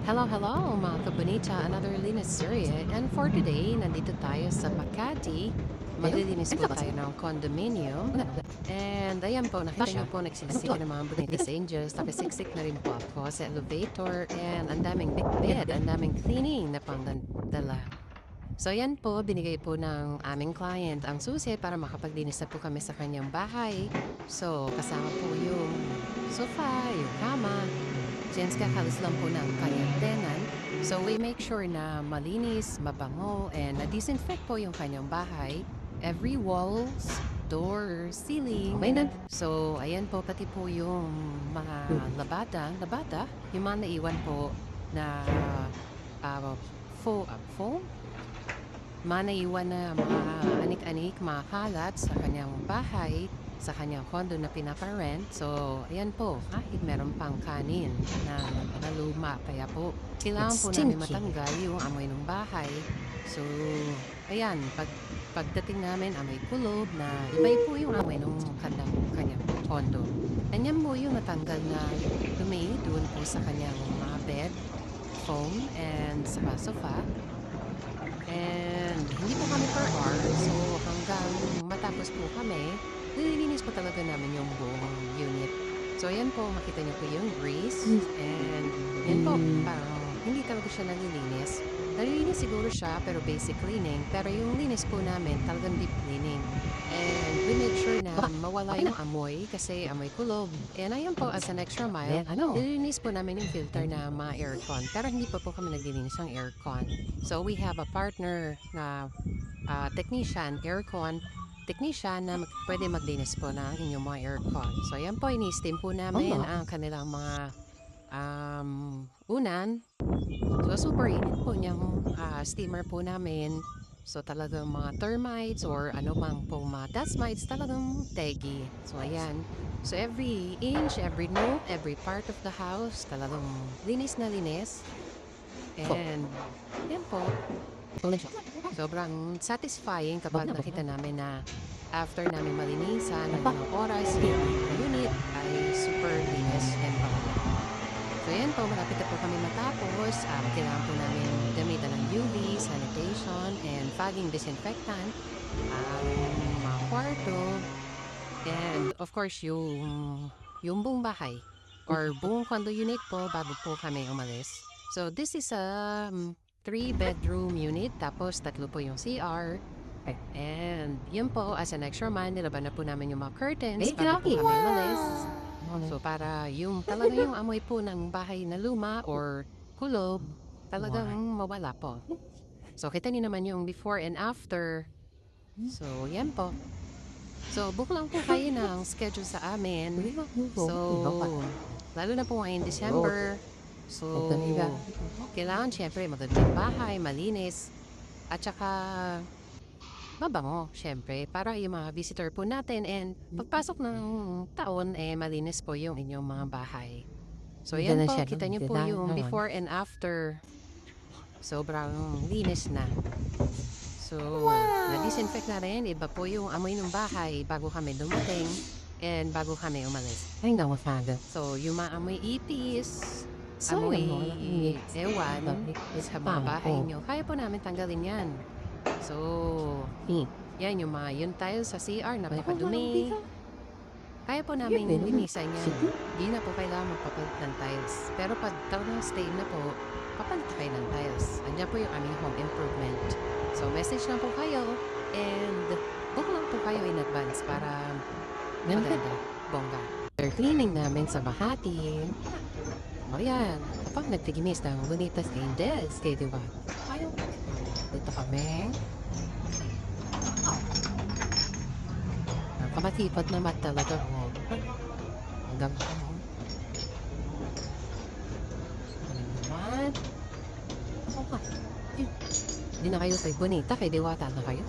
Hello, hello mga kabonita, another linis serye. And for today, nandito tayo sa Makati. Maglilinis po tayo ng condominium. And ayan po, nakita niyo po nagsisiksik ng mga bonitas angels. Tapos siksik na rin po ako sa elevator. And ang daming bed, ang daming cleaning na pangdala. So yan po, binigay po ng aming client ang susi para makapaglinis na po kami sa kanyang bahay. So kasama po yung sofa, yung kama, since kakalis lang po ng kanyang tenant. So we make sure na malinis, mabango, and na-disinfect po yung kanyang bahay. Every walls, door, ceiling. So ayan po, pati po yung mga labada, yung mga naiwan po na foam, mga naiwan na mga anik-anik, mga kalat sa kanyang bahay, sa kanyang condo na pinaparent. So, ayan po, kahit meron pang kanin na naluma, kaya po, kailangan po namin matanggal yung amoy ng bahay. So, ayan, pagdating namin, amoy kulob na iba po yung amoy ng kanyang condo. Anyan po yung natanggal na dumi doon po sa kanyang mga bed, foam, and sa sofa. And hindi po kami per hour, so hanggang matapos po kami, nililinis po talaga namin yung buong unit. So ayan po, makita niyo po yung grease, and yan po, parang hindi talaga siya nalilinis. Nalilinis siguro siya, pero basic cleaning, pero yung linis po namin, talagang deep cleaning. And we make sure na mawala yung amoy, kasi amoy kulob. And ayan po, as an extra mile, nililinis po namin yung filter na mga aircon, pero hindi pa po kami naglilinis ng aircon. So we have a partner na technician, aircon technician na pwede maglinis po ng inyong mga aircon. So yan po, ini-steam po namin ang kanilang mga unan. So super init po niyang steamer po namin. So talagang mga termites or ano bang po mga dust mites, talagang teggy. So ayan. So every inch, every nook, every part of the house, talagang linis na linis. And yan po, sobrang satisfying kapag nakita namin na after namin malinisan ng mga oras, yung unit ay super linis and bango. So yan po, malapit na po kami matapos. Kailangan po namin gamitan ng UV, sanitation, and fogging disinfectant. Mga kwarto, and of course yung buong bahay or buong condo unit po bago po kami umalis. So this is a 3-bedroom unit, tapos 3 po yung CR. And yun po, as an extra man, nilaban na po namin yung mga curtains bago po kami umalis. So para yung talaga yung amoy po ng bahay na luma or kulob, talagang mawala po. So kita niyo naman yung before and after. So yan po. So book lang po kayo ng schedule sa amin. So lalo na po ngayon December. So kailangan syempre maganda yung bahay, malinis, at saka mabango, syempre, para yung mga visitor po natin and pagpasok ng taon, malinis po yung inyong mga bahay. So yan po, kita niyo po yung before and after. Sobrang linis na. So, na-disinfect na rin. Iba po yung amoy ng bahay bago kami dumating and bago kami umalis. So, yung mga amoy ipis, amoy ewan sa mga bahay nyo, kaya po namin tanggalin yan. So, yan yung mga yung tiles sa CR, napakadumi. Kaya po namin linisan yan. Hindi na po kailangan magpapalit ng tiles. Pero pag talagang stay na po, papalit kayo ng tiles. Andiyan po yung aming home improvement. So, message lang po kayo and book lang po kayo in advance para maganda, bongga. They're cleaning namin sa Makati. O yan, kapag nagtigimis ng Bonitas Angels, kayo diba? Dito kami. Kamatipad naman talaga. Hanggang ano. Ano naman? Hindi na kayo kay Bonita, kay Diwata na kayo.